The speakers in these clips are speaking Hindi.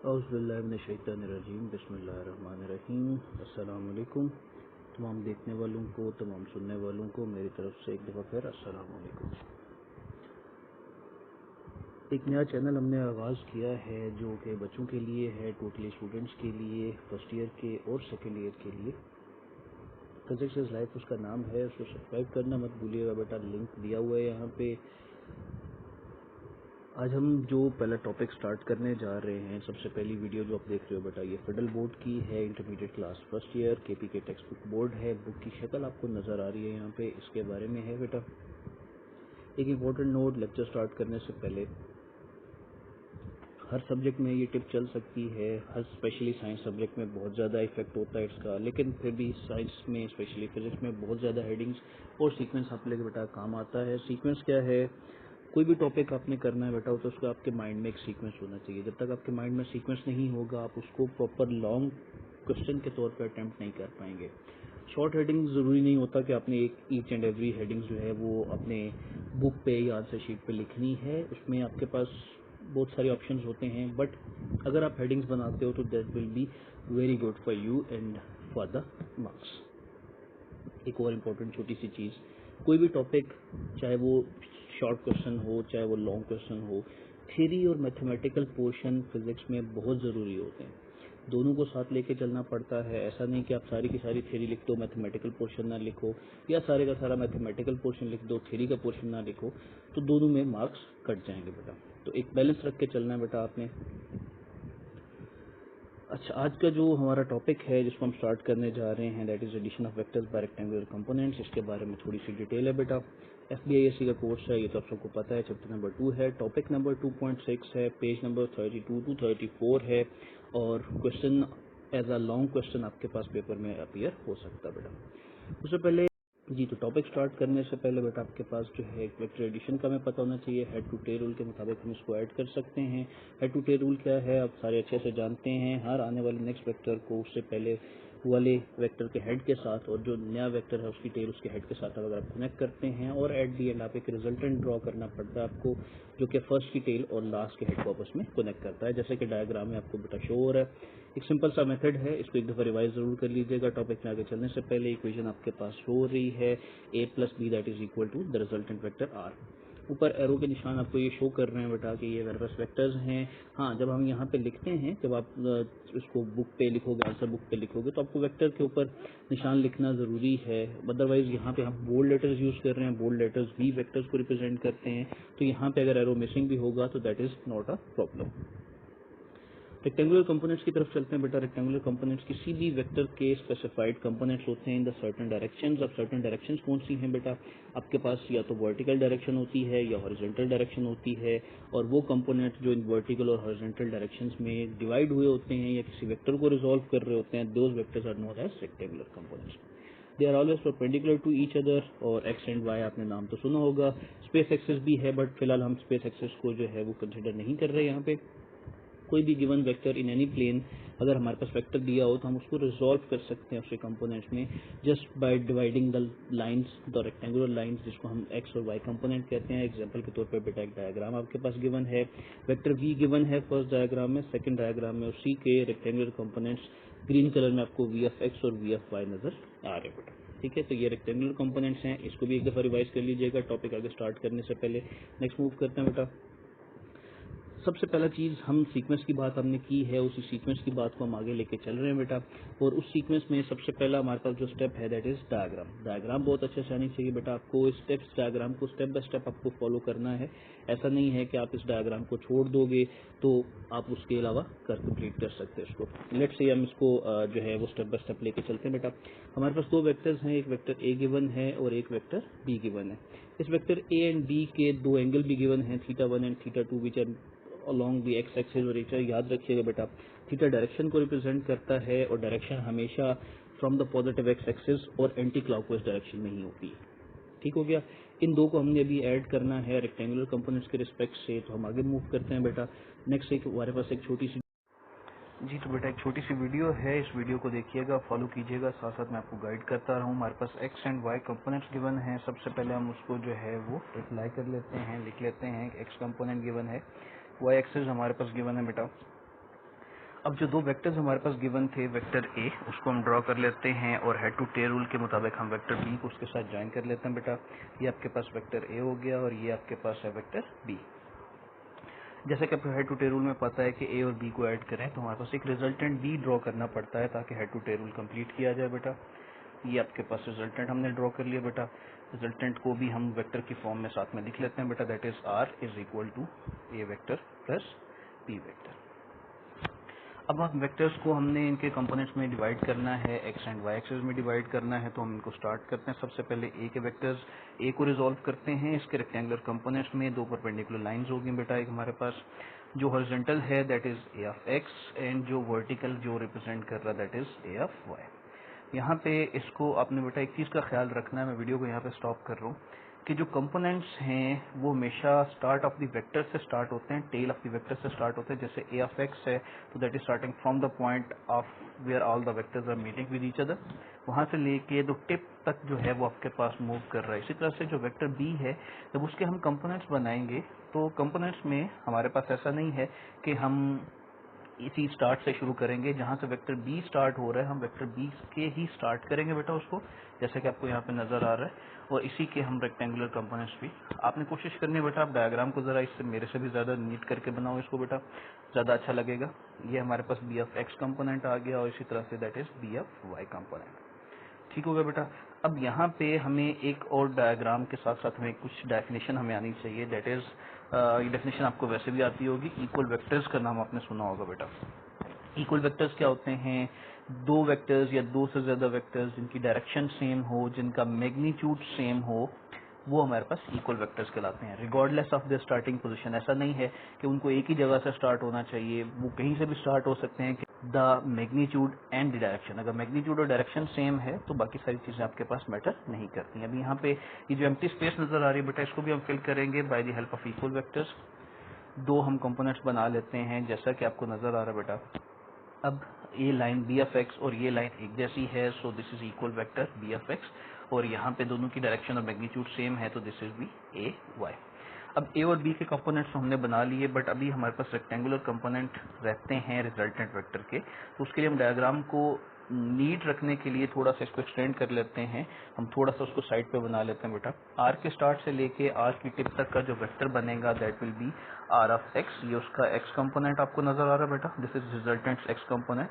औज़ुबिल्लाहिमिनश्शैतानिर्रजीम बिस्मिल्लाहिर्रहमानिर्रहीम। अस्सलाम वालेकुम। तमाम देखने वालों को, तमाम सुनने वालों को मेरी तरफ से एक दफ़ा फिर अस्सलाम वालेकुम। एक नया चैनल हमने आगाज़ किया है जो कि बच्चों के लिए है, टोटली स्टूडेंट्स के लिए, फर्स्ट ईयर के और सेकेंड ईयर के लिए। फिजिक्स इज़ लाइफ उसका नाम है। उसको सब्सक्राइब करना मत भूलिएगा बेटा, लिंक दिया हुआ है यहाँ पे। आज हम जो पहला टॉपिक स्टार्ट करने जा रहे हैं, सबसे पहली वीडियो जो आप देख रहे हो बेटा, ये फिडल बोर्ड की है। Intermediate class first year KP के टेक्स्ट बुक बोर्ड है। बुक की शक्ल आपको नज़र आ रही है यहाँ पे, इसके बारे में है बेटा। एक इम्पोर्टेंट नोट, लेक्चर स्टार्ट करने से पहले हर सब्जेक्ट में ये टिप चल सकती है, हर स्पेशली साइंस सब्जेक्ट में बहुत ज़्यादा इफेक्ट होता है इसका, लेकिन फिर भी साइंस में स्पेशली फिजिक्स में बहुत ज़्यादा हेडिंग्स और सीक्वेंस आप लेके बेटा काम आता है। सीक्वेंस क्या है? कोई भी टॉपिक आपने करना है बेटा तो उसका आपके माइंड में एक सीक्वेंस होना चाहिए। जब तक आपके माइंड में सीक्वेंस नहीं होगा आप उसको प्रॉपर लॉन्ग क्वेश्चन के तौर पर अटैम्प्ट नहीं कर पाएंगे। शॉर्ट हेडिंग ज़रूरी नहीं होता कि आपने एक ईच एंड एवरी हेडिंग जो है वो अपने बुक पे या आंसर शीट पे लिखनी है। उसमें आपके पास बहुत सारे ऑप्शंस होते हैं, बट अगर आप हेडिंग्स बनाते हो तो that will be very good for you and for the marks. एक और इम्पोर्टेंट छोटी सी चीज़, कोई भी टॉपिक, चाहे वो शॉर्ट क्वेश्चन हो चाहे वो लॉन्ग क्वेश्चन हो, थ्योरी और मैथमेटिकल पोर्शन फिजिक्स में बहुत ज़रूरी होते हैं। दोनों को साथ लेके चलना पड़ता है। ऐसा नहीं कि आप सारी की सारी थ्योरी लिख दो, मैथमेटिकल पोर्शन ना लिखो, या सारे का सारा मैथमेटिकल पोर्शन लिख दो, थ्योरी का पोर्शन ना लिखो, तो दोनों में मार्क्स कट जाएंगे बेटा। तो एक बैलेंस रख के चलना है बेटा आपने। अच्छा, आज का जो हमारा टॉपिक है जिसको हम स्टार्ट करने जा रहे हैं, that is addition of vectors by rectangular components. इसके बारे में थोड़ी सी डिटेल है बेटा। FBISC का कोर्स है, ये तो आप सबको पता है। चैप्टर नंबर 2 है, टॉपिक नंबर 2.6 है, पेज नंबर 32 टू 34 है, और question as a long question आपके पास पेपर में अपीयर हो सकता है बेटा। उससे पहले जी, तो टॉपिक स्टार्ट करने से पहले बेटा आपके पास जो है एक वेक्टर एडिशन का हमें पता होना चाहिए। हेड टू टेल रूल के मुताबिक हम इसको ऐड कर सकते हैं। हेड टू टेल रूल क्या है आप सारे अच्छे से जानते हैं। हर आने वाले नेक्स्ट वेक्टर को उससे पहले वाले वेक्टर के हेड के साथ, और जो नया वेक्टर है उसकी टेल उसके हेड के साथ अगर आप कनेक्ट करते हैं, और एट दी एंड आप एक रिजल्टेंट ड्रॉ करना पड़ता है आपको, जो कि फर्स्ट की टेल और लास्ट के हेड को आपस में कनेक्ट करता है, जैसे कि डायग्राम में आपको बेटा शो हो रहा है। एक सिंपल सा मेथड है, इसको एक दफ़ा रिवाइज जरूर कर लीजिएगा। टॉपिक में आगे चलने से पहले इक्वेशन आपके पास शो हो रही है, a plus B that is equal to the resultant vector R. ऊपर एरो के निशान आपको ये शो कर रहे हैं बेटा कि ये मेरे पास वेक्टर्स हैं। हाँ, जब हम यहाँ पे लिखते हैं, जब आप इसको बुक पे लिखोगे, आंसर बुक पे लिखोगे, तो आपको वेक्टर के ऊपर निशान लिखना ज़रूरी है। अदरवाइज यहाँ पे हम बोल्ड लेटर्स यूज़ कर रहे हैं, बोल्ड लेटर्स भी वेक्टर्स को रिप्रेजेंट करते हैं, तो यहाँ पे अगर एरो मिसिंग भी होगा तो that is not a problem. Rectangular components की तरफ चलते हैं बेटा। रेक्टेंगुलर कंपोनेंट्स किसी भी वेक्टर के स्पेसिफाइड कंपोनेंट्स होते हैं इन द सर्टेन डायरेक्शंस। अब सर्टेन डायरेक्शंस कौन सी हैं बेटा? आपके पास या तो वर्टिकल डायरेक्शन होती है या हॉरिजॉन्टल डायरेक्शन होती है, और वो कंपोनेंट जो इन वर्टिकल और हॉरिजॉन्टल डायरेक्शंस में डिवाइड हुए होते हैं या किसी वेक्टर को रिजॉल्व कर रहे होते हैं, those vectors are known as rectangular components. They are always perpendicular to each other, और एक्स एंड वाई आपने नाम तो सुना होगा। स्पेस एक्सिस भी है, बट फिलहाल हम स्पेस एक्सिस को जो है वो कंसिडर नहीं कर रहे यहाँ पे। कोई भी given vector in any plane, अगर हमारे पास वेक्टर दिया हो तो हम उसको रिजॉल्व कर सकते हैं उसके कंपोनेंट्स में, just by dividing the lines, the rectangular lines, जिसको हम एक्स और वाई कंपोनेंट कहते हैं। एग्जांपल के तौर पर बेटा एक डायग्राम आपके पास गिवन है, वेक्टर वी गिवन है फर्स्ट डायग्राम में, सेकंड डायग्राम में उसी के रेक्टेंगुलर कंपोनेंट्स ग्रीन कलर में आपको वी ऑफ एक्स और वी ऑफ वाई नजर आ रहे हैं बेटा। ठीक है, तो ये रेक्टेंगुलर कंपोनेंट्स हैं, इसको भी एक दफ़ा रिवाइज कर लीजिएगा टॉपिक आगे स्टार्ट करने से पहले। नेक्स्ट मूव करते हैं बेटा। सबसे पहला चीज़, हम सीक्वेंस की बात हमने की है, उसी सीक्वेंस की बात को हम आगे लेके चल रहे हैं बेटा। और उस सीक्वेंस में सबसे पहला हमारे पास जो स्टेप है दैट इज़ डायग्राम। डायग्राम बहुत अच्छे से आनी चाहिए बेटा आपको। स्टेप्स डायग्राम को स्टेप बाय स्टेप आपको फॉलो करना है। ऐसा नहीं है कि आप इस डायग्राम को छोड़ दोगे तो आप उसके अलावा कंप्लीट कर सकते हैं इसको। लेट्स से हम इसको जो है वो स्टेप बाय स्टेप लेके चलते हैं बेटा। हमारे पास दो वेक्टर्स हैं, एक वेक्टर ए गिवन है और एक वेक्टर बी गिवन है। इस वेक्टर ए एंड बी के दो एंगल भी गिवन है, θ1 and θ2, which are along the x axis. और एक याद रखिएगा बेटा, थीटा डायरेक्शन को रिप्रेजेंट करता है, और डायरेक्शन हमेशा from the positive x axis और एंटी क्लॉकवाइज डायरेक्शन में ही होती है। ठीक हो गया। इन दो को हमने अभी ऐड करना है रेक्टेंगुलर कंपोनेंट्स के रिस्पेक्ट से, तो हम आगे मूव करते हैं बेटा। नेक्स्ट एक हमारे पास एक छोटी सी जी, तो बेटा एक छोटी सी वीडियो है, इस वीडियो को देखिएगा, फॉलो कीजिएगा, साथ साथ मैं आपको गाइड करता रहूँ। हमारे पास x and Y components given हैं। सबसे पहले हम उसको जो है वो अप्लाई कर लेते हैं, लिख लेते हैं। एक्स कंपोनेंट गिवन है, वाई एक्सिस हमारे पास गिवन है बेटा। अब जो दो वेक्टर्स हमारे पास गिवन थे, वेक्टर ए उसको हम ड्रॉ कर लेते हैं और हेड टू टेल रूल के मुताबिक हम वेक्टर बी को उसके साथ ज्वाइन कर लेते हैं बेटा। ये आपके पास वेक्टर ए हो गया और ये आपके पास है वेक्टर बी। जैसे कि आपको हेड टू टेल रूल में पता है कि ए और बी को ऐड करें तो हमारे पास एक रिजल्टेंट बी ड्रॉ करना पड़ता है ताकि head to tail rule complete किया जाए बेटा। ये आपके पास रिजल्टेंट हमने ड्रॉ कर लिया बेटा। रिजल्टेंट को भी हम वेक्टर की फॉर्म में साथ में लिख लेते हैं बेटा, that is R is equal to A vector plus B vector. अब आप वेक्टर्स को हमने इनके कंपोनेंट्स में डिवाइड करना है, एक्स एंड वाई एक्सिस में डिवाइड करना है, तो हम इनको स्टार्ट करते हैं। सबसे पहले ए के वेक्टर्स ए को रिजोल्व करते हैं। इसके रेक्टेंगुलर कंपोनेंट्स में दो परपेंडिकुलर लाइंस होगी बेटा। एक हमारे पास जो हॉरिजॉन्टल है that is A of X and जो वर्टिकल जो रिप्रेजेंट कर रहा that is A of Y. यहाँ पे इसको आपने बेटा एक चीज़ का ख्याल रखना है, मैं वीडियो को यहाँ पे स्टॉप कर रहा हूँ, कि जो कंपोनेंट्स हैं वो हमेशा स्टार्ट ऑफ द वेक्टर से स्टार्ट होते हैं, टेल ऑफ द वेक्टर से स्टार्ट होते हैं। जैसे ए ऑफ एक्स है तो that is starting from the point of where all the vectors are meeting with each other, वहाँ से लेके दो टिप तक जो है वो आपके पास मूव कर रहा है। इसी तरह से जो वेक्टर बी है जब उसके हम कंपोनेंट्स बनाएंगे तो कंपोनेंट्स में हमारे पास ऐसा नहीं है कि हम इसी स्टार्ट से शुरू करेंगे, जहाँ से वेक्टर बी स्टार्ट हो रहा है हम वेक्टर बी के ही स्टार्ट करेंगे बेटा उसको, जैसे कि आपको यहाँ पे नजर आ रहा है। और इसी के हम रेक्टेंगुलर कंपोनेंट्स भी आपने कोशिश करनी है बेटा, आप डायग्राम को जरा इससे मेरे से भी ज्यादा नीट करके बनाओ इसको बेटा, ज्यादा अच्छा लगेगा। ये हमारे पास बी ऑफ एक्स कंपोनेंट आ गया और इसी तरह से that is B of Y component. ठीक होगा बेटा। अब यहाँ पे हमें एक और डायग्राम के साथ साथ हमें कुछ डेफिनेशन हमें आनी चाहिए, दैट इज ये डेफिनेशन आपको वैसे भी आती होगी। इक्वल वेक्टर्स का नाम आपने सुना होगा बेटा। इक्वल वेक्टर्स क्या होते हैं? दो वेक्टर्स या दो से ज्यादा वेक्टर्स जिनकी डायरेक्शन सेम हो, जिनका मैग्नीट्यूड सेम हो, वो हमारे पास इक्वल वेक्टर्स कहलाते हैं, regardless of the starting position. ऐसा नहीं है कि उनको एक ही जगह से स्टार्ट होना चाहिए, वो कहीं से भी स्टार्ट हो सकते हैं। The magnitude and the direction, अगर मैग्नीट्यूड और डायरेक्शन सेम है तो बाकी सारी चीजें आपके पास मैटर नहीं करती। अभी यहाँ पे ये जो एम्प्टी स्पेस नजर आ रही है बेटा, इसको भी हम फिल करेंगे by the help of equal vectors. दो हम कंपोनेंट्स बना लेते हैं जैसा कि आपको नजर आ रहा है बेटा। अब ये लाइन बी एफ एक्स और ये लाइन एक जैसी है, so this is equal vector B F X, और यहाँ पे दोनों की डायरेक्शन और मैग्नीट्यूड सेम है तो this is B A Y. अब ए और बी के कंपोनेंट्स हमने बना लिए, बट अभी हमारे पास रेक्टेंगुलर कंपोनेंट रहते हैं रिजल्टेंट वेक्टर के, तो उसके लिए हम डायग्राम को नीट रखने के लिए थोड़ा सा इसको एक्सटेंड कर लेते हैं। हम थोड़ा सा उसको साइड पे बना लेते हैं बेटा। आर के स्टार्ट से लेके आर की टिप तक का जो वेक्टर बनेगा that will be R of X. ये उसका एक्स कंपोनेंट आपको नजर आ रहा है बेटा, this is resultant x component.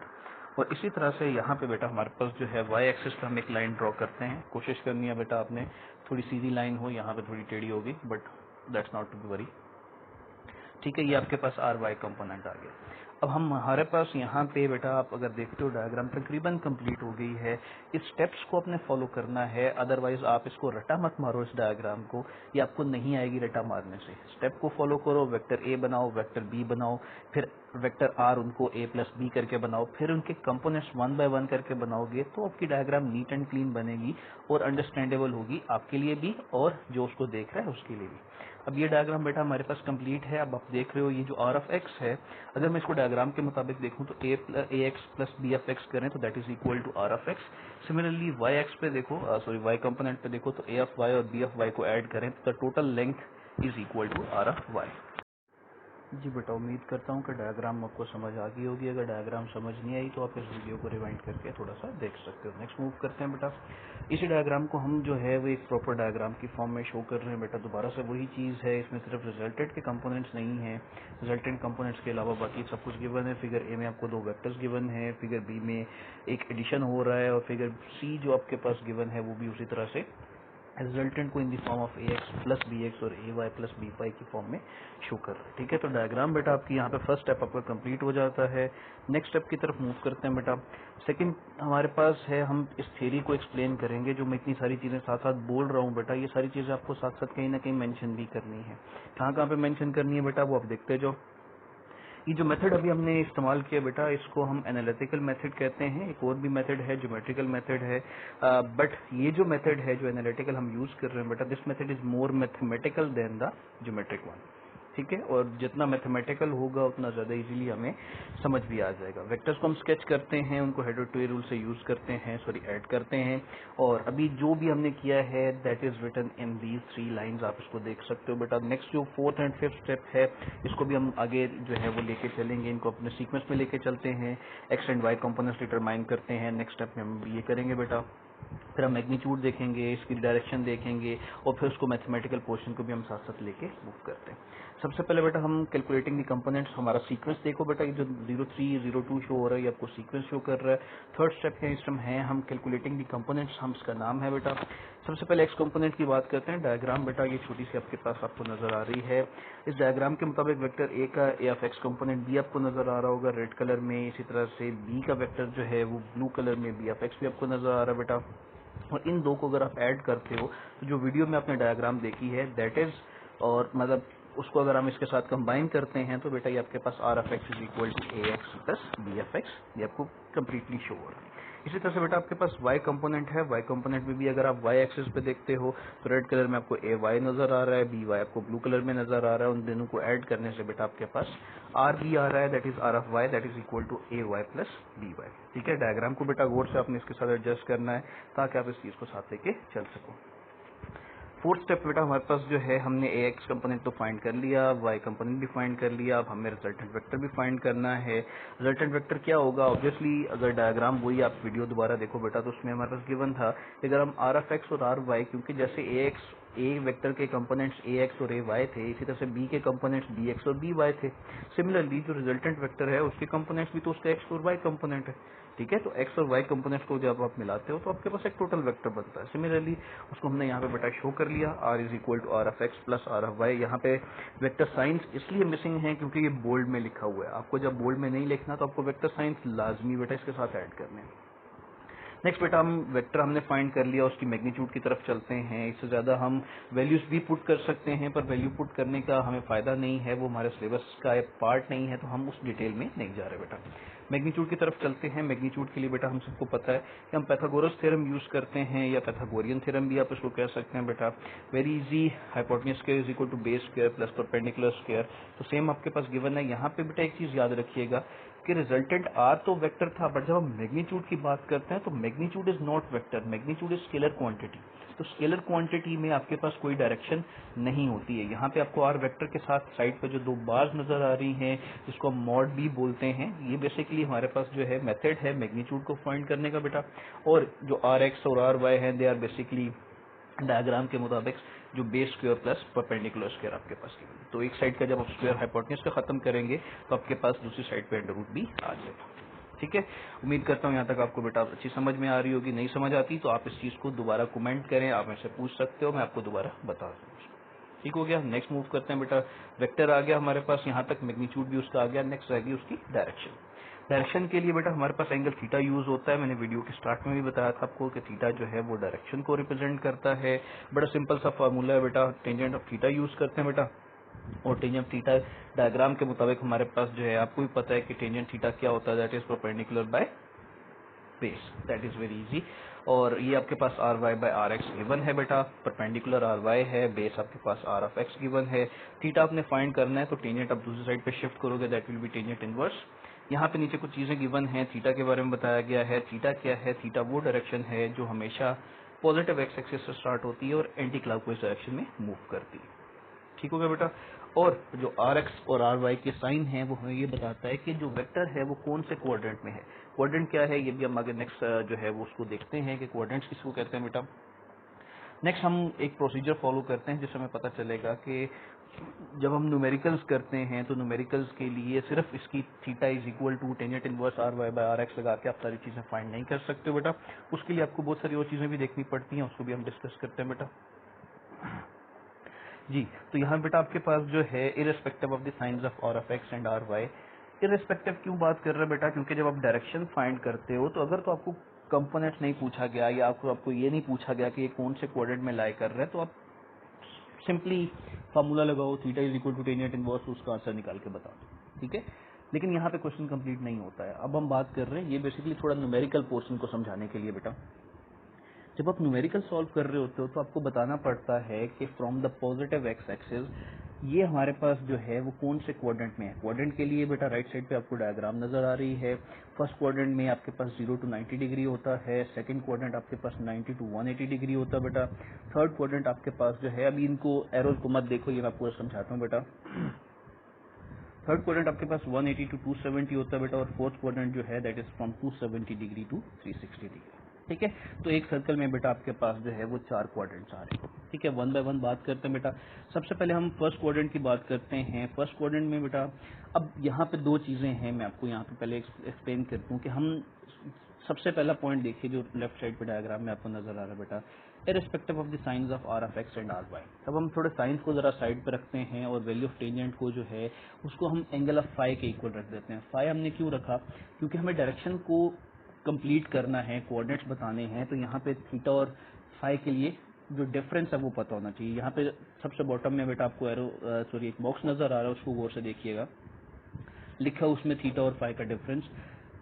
और इसी तरह से यहाँ पे बेटा हमारे पास जो है वाई एक्सिस पे हम एक लाइन ड्रॉ करते हैं। कोशिश करनी है बेटा आपने थोड़ी सीधी लाइन हो, यहाँ पे थोड़ी टेढ़ी होगी but that's not to be worry. ठीक है, ये आपके पास आर वाई कंपोनेंट आ गया। अब हमारे पास यहाँ पे बेटा आप अगर देखते हो डायग्राम तकरीबन कंप्लीट हो गई है। इस स्टेप्स को आपने फॉलो करना है, अदरवाइज आप इसको रटा मत मारो इस डायग्राम को, ये आपको नहीं आएगी रटा मारने से। स्टेप को फॉलो करो, वेक्टर ए बनाओ, वेक्टर बी बनाओ, फिर वेक्टर आर उनको ए प्लस बी करके बनाओ, फिर उनके कंपोनेंट्स वन बाय वन करके बनाओगे तो आपकी डायग्राम नीट एंड क्लीन बनेगी और अंडरस्टैंडेबल होगी आपके लिए भी और जो उसको देख रहा है उसके लिए भी। अब ये डायग्राम बेटा हमारे पास कंप्लीट है। अब आप देख रहे हो ये जो आर ऑफ एक्स है, अगर मैं इसको डायग्राम के मुताबिक देखूं तो a x plus b of x करें तो that is equal to r of x. Similarly y x पे देखो, सॉरी वाई कंपोनेंट पे देखो तो ए ऑफ वाई और बी ऑफ वाई को ऐड करें तो the total length is equal to r of y. जी बेटा, उम्मीद करता हूँ कि डायग्राम आपको समझ आ गई होगी। अगर डायग्राम समझ नहीं आई तो आप इस वीडियो को रिवाइंड करके थोड़ा सा देख सकते हो। नेक्स्ट मूव करते हैं बेटा। इसी डायग्राम को हम जो है वो एक प्रॉपर डायग्राम की फॉर्म में शो कर रहे हैं बेटा। दोबारा से वही चीज़ है, इसमें सिर्फ रिजल्टेंट के कंपोनेंट्स नहीं है, रिजल्टेंट कंपोनेंट्स के अलावा बाकी सब कुछ गिवन है। फिगर ए में आपको दो वेक्टर्स गिवन है, फिगर बी में एक एडिशन हो रहा है और फिगर सी जो आपके पास गिवन है वो भी उसी तरह से रिजल्टेंट को in the form of a x plus b x और a Y plus B y की फॉर्म में शो कर रहे हैं। ठीक है, तो डायग्राम बेटा आपकी यहाँ पे फर्स्ट स्टेप आपका कंप्लीट हो जाता है। नेक्स्ट स्टेप की तरफ मूव करते हैं बेटा। सेकंड हमारे पास है, हम इस थ्योरी को एक्सप्लेन करेंगे। जो मैं इतनी सारी चीजें साथ साथ बोल रहा हूँ बेटा, ये सारी चीजें आपको साथ साथ कहीं ना कहीं मेंशन भी करनी है। कहाँ कहाँ पे मेंशन करनी है बेटा वो आप देखते जाओ। ये जो मेथड अभी हमने इस्तेमाल किया बेटा, इसको हम एनालिटिकल मेथड कहते हैं। एक और भी मेथड है ज्योमेट्रिकल मेथड है, बट ये जो मेथड है जो एनालिटिकल हम यूज कर रहे हैं बेटा, this method is more mathematical than the geometric one. ठीक है, और जितना मैथमेटिकल होगा उतना ज़्यादा इजीली हमें समझ भी आ जाएगा। वेक्टर्स को हम स्केच करते हैं, उनको हेड और टेल रूल से यूज़ करते हैं, ऐड करते हैं, और अभी जो भी हमने किया है that is written in these 3 lines, आप इसको देख सकते हो बेटा। नेक्स्ट जो 4th एंड 5th स्टेप है इसको भी हम आगे जो है वो लेके चलेंगे, इनको अपने सीक्वेंस में लेके चलते हैं, X and Y components determine करते हैं। नेक्स्ट स्टेप में हम ये करेंगे बेटा, फिर हम मैग्नीट्यूड देखेंगे, इसकी डायरेक्शन देखेंगे, और फिर उसको मैथमेटिकल पोर्शन को भी हम साथ साथ लेके मूव करते हैं। सबसे पहले बेटा हम कैलकुलेटिंग दी कंपोनेंट्स, हमारा सीक्वेंस देखो बेटा, ये जो 03 02 शो हो रहा है ये आपको सीक्वेंस शो कर रहा है। थर्ड स्टेप है, इस है हम कैलकुलेटिंग दी कंपोनेंट्स, हम इसका नाम है बेटा। सबसे पहले एक्स कंपोनेंट की बात करते हैं। डायग्राम बेटा ये छोटी सी आपके पास आपको नजर आ रही है। इस डायग्राम के मुताबिक वेक्टर ए का ए ऑफ एक्स कंपोनेंट बी आपको नजर आ रहा होगा रेड कलर में, इसी तरह से बी का वेक्टर जो है वो ब्लू कलर में बी ऑफ एक्स भी आपको नजर आ रहा है बेटा। और इन दो को अगर आप ऐड करते हो तो जो वीडियो में आपने डायग्राम देखी है दैट इज, और मतलब उसको अगर हम इसके साथ कंबाइन करते हैं तो बेटा ये आपके पास r F x is equal to a x plus b F x, ये आपको कम्प्लीटली शो हो रहा है। इसी तरह से बेटा आपके पास y कंपोनेंट है, y कंपोनेंट में भी अगर आप y एक्सिस पे देखते हो तो रेड कलर में आपको ए वाई नजर आ रहा है, बी वाई आपको ब्लू कलर में नजर आ रहा है। उन दोनों को ऐड करने से बेटा आपके पास आर बी आ रहा है, that is R of Y that is equal to A Y plus B Y. ठीक है, डायग्राम को बेटा गौर से आपने इसके साथ एडजस्ट करना है ताकि आप इस चीज को साथ लेके चल सको। फोर्थ स्टेप बेटा हमारे पास जो है, हमने ए एक्स कंपोनेंट तो फाइंड कर लिया, वाई कंपोनेंट भी फाइंड कर लिया, अब हमें रिजल्टेंट वेक्टर भी फाइंड करना है। रिजल्टेंट वेक्टर क्या होगा, ऑब्वियसली अगर डायग्राम वही आप वीडियो दोबारा देखो बेटा तो उसमें हमारे पास गिवन था कि अगर हम आर एफ एक्स और आर वाई, क्योंकि जैसे ए वेक्टर के कंपोनेंट्स ए एक्स और ए वाई थे, इसी तरह से बी के कंपोनेंट्स बी एक्स और बी वाई थे। सिमिलरली जो रिजल्टेंट वेक्टर है उसके कंपोनेंट्स भी तो उसका एक्स और वाई कंपोनेंट है। ठीक है, तो एक्स और वाई कंपोनेंट्स को जब आप मिलाते हो तो आपके पास एक टोटल वेक्टर बनता है। सिमिलरली उसको हमने यहाँ पे बेटा शो कर लिया, R is equal to R F X plus R of Y. यहाँ पे वेक्टर साइंस इसलिए मिसिंग है क्योंकि ये बोल्ड में लिखा हुआ है, आपको जब बोल्ड में नहीं लिखना तो आपको वेक्टर साइंस लाजमी बेटा इसके साथ ऐड करने हैं। नेक्स्ट बेटा हम वेक्टर हमने फाइंड कर लिया, उसकी मैग्नीट्यूड की तरफ चलते हैं। इससे ज़्यादा हम वैल्यूज भी पुट कर सकते हैं पर वैल्यू पुट करने का हमें फ़ायदा नहीं है, वो हमारे सिलेबस का एक पार्ट नहीं है, तो हम उस डिटेल में नहीं जा रहे बेटा। मैग्नीट्यूड की तरफ चलते हैं। मैग्नीट्यूड के लिए बेटा हम सबको पता है कि हम पैथागोरस थ्योरम यूज़ करते हैं या पैथागोरियन थ्योरम भी आप इसको कह सकते हैं बेटा। Very easy, hypotenuse square is equal to base square plus perpendicular square, तो सेम आपके पास गिवन है। यहाँ पे बेटा एक चीज़ याद रखिएगा कि रिजल्टेंट आर तो वेक्टर था, बट जब हम मैग्नीट्यूड की बात करते हैं तो magnitude is not vector, magnitude is scalar quantity. तो स्केलर क्वांटिटी में आपके पास कोई डायरेक्शन नहीं होती है। यहाँ पे आपको आर वेक्टर के साथ साइड पे जो दो बार्स नजर आ रही हैं जिसको हम मॉड भी बोलते हैं, ये बेसिकली हमारे पास जो है मेथड है मैग्नीट्यूड को फाइंड करने का बेटा। और जो आर एक्स और आर वाई है दे आर बेसिकली डायग्राम के मुताबिक जो base square plus perpendicular square आपके पास गिवन है। तो एक साइड का जब आप स्क्वायर हाइपोटेन्यूज का खत्म करेंगे तो आपके पास दूसरी साइड पे अंडर रूट भी आ जाएगा। ठीक है, उम्मीद करता हूँ यहाँ तक आपको बेटा अच्छी समझ में आ रही होगी। नहीं समझ आती तो आप इस चीज़ को दोबारा कमेंट करें, आप मेरे से पूछ सकते हो, मैं आपको दोबारा बता दूँ। ठीक हो गया, नेक्स्ट मूव करते हैं बेटा। वेक्टर आ गया हमारे पास, यहाँ तक मैग्नीट्यूड भी उसका आ गया। नेक्स्ट रहेगी उसकी डायरेक्शन। डायरेक्शन के लिए बेटा हमारे पास एंगल थीटा यूज होता है। मैंने वीडियो के स्टार्ट में भी बताया था आपको कि थीटा जो है वो डायरेक्शन को रिप्रेजेंट करता है। बड़ा सिंपल सा फार्मूला है बेटा, टेंजेंट ऑफ थीटा यूज करते हैं बेटा। और टेंजेंट थीटा डायग्राम के मुताबिक हमारे पास जो है, आपको भी पता है कि टेंजेंट थीटा क्या होता है, that is perpendicular by base, that is very easy. और ये आपके पास are y by r x given है बेटा, परपेंडिकुलर आर वाई है, बेस आपके पास आर ऑफ एक्स गिवन है। थीटा आपने फाइंड करना है तो टेंजेंट आप दूसरी साइड पे शिफ्ट करोगे, that will B tangent inverse. यहाँ पे नीचे कुछ चीजें गिवन है, थीटा के बारे में बताया गया है। थीटा क्या है, थीटा वो डायरेक्शन है जो हमेशा पॉजिटिव एक्स एक्सिस से स्टार्ट होती है और एंटी क्लॉकवाइज डायरेक्शन में मूव करती है। ठीक हो गया बेटा। और जो आर एक्स और आर वाई के साइन है वो हमें ये बताता है कि जो वेक्टर है वो कौन से क्वाड्रेंट में है। क्वाड्रेंट क्या है ये भी हम आगे नेक्स्ट जो है वो उसको देखते हैं कि क्वाड्रेंट्स किसको कहते हैं बेटा। नेक्स्ट हम एक प्रोसीजर फॉलो करते हैं जिससे हमें पता चलेगा कि जब हम न्यूमेरिकल्स करते हैं तो न्यूमेरिकल्स के लिए सिर्फ इसकी theta is equal to tangent inverse R Y by R X लगा के आप सारी चीजें फाइंड नहीं कर सकते बेटा। उसके लिए आपको बहुत सारी और चीजें भी देखनी पड़ती हैं, उसको भी हम डिस्कस करते हैं बेटा। जी, तो यहाँ बेटा आपके पास जो है irrespective of the signs of R of X and R Y, irrespective क्यों बात कर रहे हैं बेटा, क्योंकि जब आप डायरेक्शन फाइंड करते हो तो अगर तो आपको कंपोनेंट्स नहीं पूछा गया या आपको ये नहीं पूछा गया कि ये कौन से क्वाड्रेंट में लाई कर रहे हैं तो आप सिंपली फार्मूला लगाओ theta is equal to tangent inverse, उसका आंसर निकाल के बता दो। ठीक है, लेकिन यहाँ पे क्वेश्चन कंप्लीट नहीं होता है। अब हम बात कर रहे हैं, ये बेसिकली थोड़ा न्यूमेरिकल पोर्शन को समझाने के लिए बेटा। जब आप न्यूमेरिकल सॉल्व कर रहे होते हो तो आपको बताना पड़ता है कि from the positive x axis ये हमारे पास जो है वो कौन से क्वाड्रेंट में है। क्वाड्रेंट के लिए बेटा राइट साइड पे आपको डायग्राम नजर आ रही है। फर्स्ट क्वाड्रेंट में आपके पास 0 to 90 डिग्री होता है, सेकंड क्वाड्रेंट आपके पास 90 to 180 डिग्री होता है बेटा, थर्ड क्वाड्रेंट आपके पास जो है, अभी इनको एरोज को मत देखो, ये मैं आपको समझाता हूँ बेटा। थर्ड क्वाड्रेंट आपके पास 180 to 270 होता है बेटा, और फोर्थ क्वाड्रेंट जो है that is from 270 degree to 360 degree. ठीक है, तो एक सर्कल में बेटा आपके पास जो है वो 4 क्वाड्रेंट्स आ रहे हैं। ठीक है, वन बाय वन बात करते हैं बेटा। सबसे पहले हम फर्स्ट क्वाड्रेंट की बात करते हैं। फर्स्ट क्वाड्रेंट में बेटा अब यहाँ पे दो चीज़ें हैं, मैं आपको यहाँ पे पहले एक्सप्लेन करता हूँ कि हम सबसे पहला पॉइंट देखिए जो लेफ्ट साइड पे डायग्राम में आपको नजर आ रहा है बेटा, irrespective of the signs of R of X and R Y. अब हम थोड़े साइंस को जरा साइड पे रखते हैं और वैल्यू ऑफ टेंजेंट को जो है उसको हम एंगल ऑफ फाई के इक्वल रख देते हैं। फाई हमने क्यों रखा, क्योंकि हमें डायरेक्शन को कंप्लीट करना है, कोऑर्डिनेट्स बताने हैं, तो यहाँ पे थीटा और फाई के लिए जो डिफरेंस है वो पता होना चाहिए। यहाँ पे सबसे बॉटम में बेटा आपको एरो सॉरी एक बॉक्स नजर आ रहा है, उसको गौर से देखिएगा, लिखा उसमें थीटा और फाई का डिफरेंस।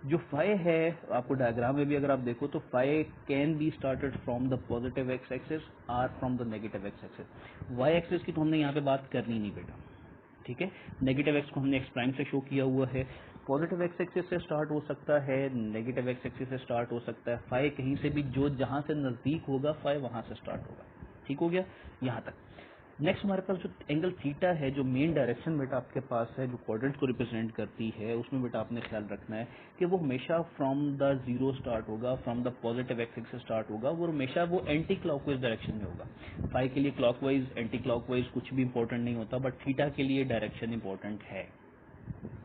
जो फाई है आपको डायग्राम में भी अगर आप देखो तो phi can be started from the positive x axis और from the negative x axis. Y axis की तो हमने यहाँ पे बात करनी नहीं बेटा। ठीक है, नेगेटिव एक्स को हमने एक्स प्राइम से शो किया हुआ है, पॉजिटिव एक्स एक्सिस से स्टार्ट हो सकता है, नेगेटिव एक्स एक्सिस से स्टार्ट हो सकता है। फाई कहीं से भी जो जहां से नजदीक होगा फाई वहां से स्टार्ट होगा। ठीक हो गया यहाँ तक। नेक्स्ट हमारे पास जो एंगल थीटा है, जो मेन डायरेक्शन बेटा आपके पास है, जो क्वाड्रेंट को रिप्रेजेंट करती है, उसमें बेटा आपने ख्याल रखना है कि वो हमेशा फ्रॉम द जीरो स्टार्ट होगा, फ्रॉम द पॉजिटिव एक्सिस से स्टार्ट होगा, वो हमेशा वो एंटी क्लॉकवाइज डायरेक्शन में होगा। फाई के लिए क्लॉकवाइज एंटी क्लॉकवाइज कुछ भी इंपॉर्टेंट नहीं होता, बट थीटा के लिए डायरेक्शन इंपॉर्टेंट है।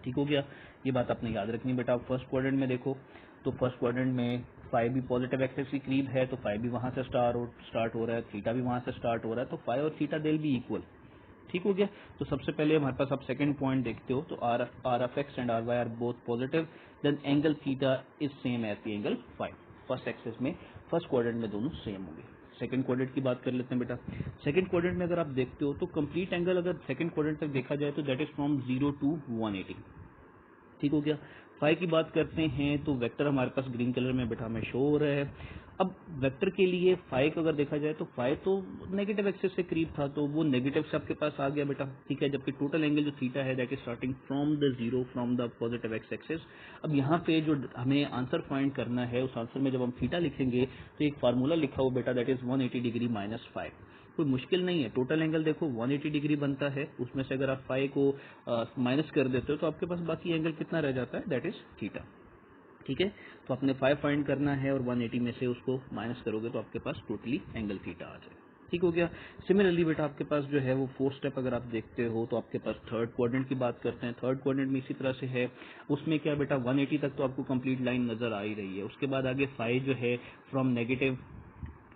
ठीक हो गया, ये बात आपने याद रखनी बेटा। आप फर्स्ट क्वाड्रेंट में देखो तो फर्स्ट क्वाड्रेंट में फाई भी पॉजिटिव एक्सिस के करीब है, तो फाई भी वहां से स्टार्ट हो रहा है, थीटा भी वहां से स्टार्ट हो रहा है, तो फाई और थीटा दिल भी इक्वल। ठीक हो गया, तो सबसे पहले हमारे पास आप सेकंड पॉइंट देखते हो तो R of X and R Y are both positive, then angle theta is same as the angle phi. First axis में फर्स्ट क्वाड्रेंट में दोनों सेम होंगे। सेकंड क्वाड्रेंट की बात कर लेते हैं बेटा। सेकंड क्वाड्रेंट में अगर आप देखते हो तो कंप्लीट एंगल अगर सेकंड क्वाड्रेंट तक देखा जाए तो दैट इज फ्रॉम 0 to 180। ठीक हो गया। फाई की बात करते हैं तो वेक्टर हमारे पास ग्रीन कलर में बेटा हमें शो हो रहा है। अब वेक्टर के लिए फाई को अगर देखा जाए तो फाई तो नेगेटिव एक्सिस से करीब था, तो वो नेगेटिव से आपके पास आ गया बेटा। ठीक है, जबकि टोटल एंगल जो थीटा है that is starting from the zero from the positive x axis. अब यहाँ पे जो हमें आंसर फाइंड करना है, उस आंसर में जब हम थीटा लिखेंगे तो एक फार्मूला लिखा हो बेटा that is 180 degree minus five. कोई मुश्किल नहीं है, टोटल एंगल देखो 180 डिग्री बनता है, उसमें से अगर आप फाई को माइनस कर देते हो तो आपके पास बाकी एंगल कितना रह जाता है, दैट इज थीटा। ठीक है, तो आपने फाई फाइंड करना है और 180 में से उसको माइनस करोगे तो आपके पास टोटली एंगल थीटा आ जाए। ठीक हो गया। सिमिलरली बेटा आपके पास जो है वो फोर्थ स्टेप अगर आप देखते हो तो आपके पास थर्ड क्वाड्रेंट की बात करते हैं। थर्ड क्वाड्रेंट में इसी तरह से है, उसमें क्या बेटा 180 तक तो आपको कंप्लीट लाइन नजर आ ही रही है। उसके बाद आगे फाई जो है फ्रॉम नेगेटिव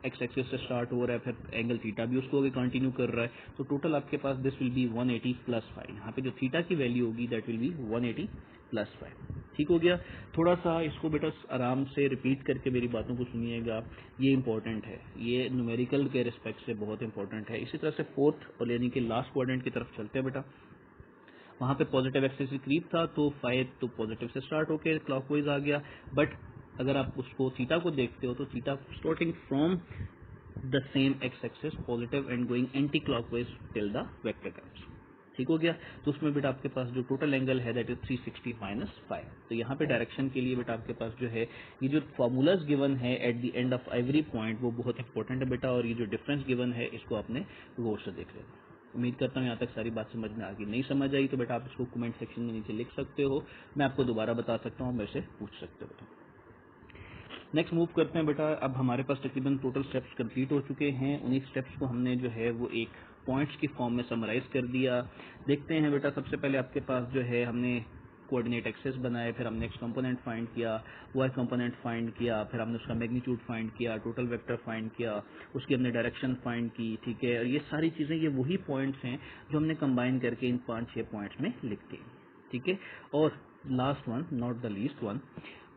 एक्स एक्सिस से स्टार्ट हो रहा है, फिर एंगल थीटा भी उसको आगे कंटिन्यू कर रहा है, तो टोटल आपके पास this will be 180 plus five. यहाँ पे जो थीटा की वैल्यू होगी that will be 180 plus five. ठीक हो गया। थोड़ा सा इसको बेटा आराम से रिपीट करके मेरी बातों को सुनिएगा, ये इंपॉर्टेंट है, ये न्यूमेरिकल के रिस्पेक्ट से बहुत इंपॉर्टेंट है। इसी तरह से फोर्थ और यानी कि लास्ट क्वाड्रेंट की तरफ चलते हैं बेटा। वहां पे पॉजिटिव एक्सिस के करीब था तो फाइव तो पॉजिटिव से स्टार्ट होकर क्लॉकवाइज आ गया, बट अगर आप उसको थीटा को देखते हो तो theta starting from the same x axis positive and going anti clockwise till the vector comes. ठीक हो गया, तो उसमें बेटा आपके पास जो टोटल एंगल है दैट इज 360 माइनस फाइव। तो यहाँ पे डायरेक्शन के लिए बेटा आपके पास जो है ये जो फॉर्मूलाज गिवन है at the end of every point वो बहुत इंपॉर्टेंट है बेटा, और ये जो डिफरेंस गिवन है इसको आपने गौर से देख लेना। उम्मीद करता हूँ यहाँ तक सारी बात समझ में आ गई। नहीं समझ आई तो बेटा आप इसको कमेंट सेक्शन में नीचे लिख सकते हो, मैं आपको दोबारा बता सकता हूँ, मेरे से पूछ सकते हो बेटा। नेक्स्ट मूव करते हैं बेटा। अब हमारे पास तकरीबन टोटल स्टेप्स कंप्लीट हो चुके हैं, उन्हीं स्टेप्स को हमने जो है वो एक पॉइंट्स की फॉर्म में समराइज कर दिया। देखते हैं बेटा, सबसे पहले आपके पास जो है हमने कोऑर्डिनेट एक्सेस बनाए, फिर हमने एक्स कंपोनेंट फाइंड किया, वाई कंपोनेंट फाइंड किया, फिर हमने उसका मैग्नीट्यूड फाइंड किया, टोटल वेक्टर फाइंड किया, उसकी हमने डायरेक्शन फाइंड की। ठीक है, और ये सारी चीज़ें ये वही पॉइंट्स हैं जो हमने कंबाइन करके इन 5-6 पॉइंट्स में लिखते हैं। ठीक है, और last one not the least one,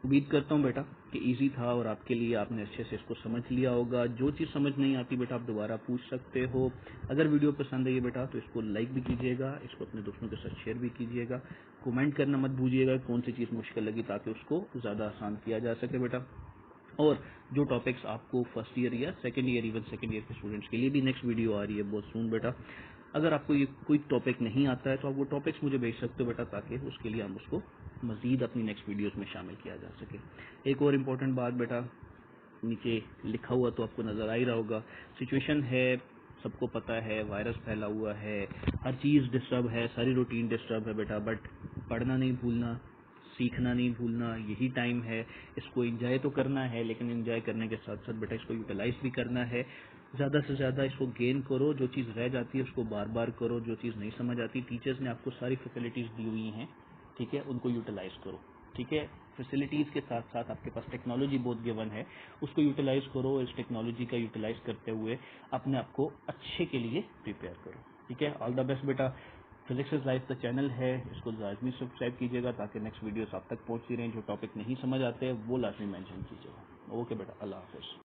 उम्मीद करता हूँ बेटा कि इजी था और आपके लिए आपने अच्छे से इसको समझ लिया होगा। जो चीज़ समझ नहीं आती बेटा आप दोबारा पूछ सकते हो। अगर वीडियो पसंद आई बेटा तो इसको लाइक भी कीजिएगा, इसको अपने दोस्तों के साथ शेयर भी कीजिएगा, कमेंट करना मत भूलिएगा कौन सी चीज़ मुश्किल लगी ताकि उसको ज़्यादा आसान किया जा सके बेटा। और जो टॉपिक्स आपको फर्स्ट ईयर या second year even second year के स्टूडेंट्स के लिए भी नेक्स्ट वीडियो आ रही है बहुत सून बेटा। अगर आपको ये कोई टॉपिक नहीं आता है तो आप वो टॉपिक्स मुझे भेज सकते हो बेटा, ताकि उसके लिए हम उसको मज़ीद अपनी नेक्स्ट वीडियोस में शामिल किया जा सके। एक और इम्पोर्टेंट बात बेटा, नीचे लिखा हुआ तो आपको नज़र आ ही रहा होगा, सिचुएशन है, सबको पता है वायरस फैला हुआ है, हर चीज़ डिस्टर्ब है, सारी रूटीन डिस्टर्ब है बेटा, बट पढ़ना नहीं भूलना, सीखना नहीं भूलना, यही टाइम है। इसको एंजॉय तो करना है, लेकिन एंजॉय करने के साथ साथ बेटा इसको यूटिलाइज भी करना है। ज़्यादा से ज़्यादा इसको गेन करो, जो चीज़ रह जाती है उसको बार बार करो, जो चीज़ नहीं समझ आती, टीचर्स ने आपको सारी फैसिलिटीज़ दी हुई हैं, ठीक है, उनको यूटिलाइज करो, ठीक है। फैसिलिटीज़ के साथ साथ आपके पास टेक्नोलॉजी बहुत गिवन है, उसको यूटिलाइज करो। इस टेक्नोलॉजी का यूटिलाइज करते हुए अपने आप को अच्छे के लिए प्रिपेयर करो, ठीक है। ऑल द बेस्ट बेटा। Physics is life the channel है, इसको लाजमी सब्सक्राइब कीजिएगा ताकि नेक्स्ट वीडियोस आप तक पहुंचती रहें। जो टॉपिक नहीं समझ आते हैं वो लाजमी मेंशन कीजिएगा। ओके बेटा, अल्लाह हाफिज़।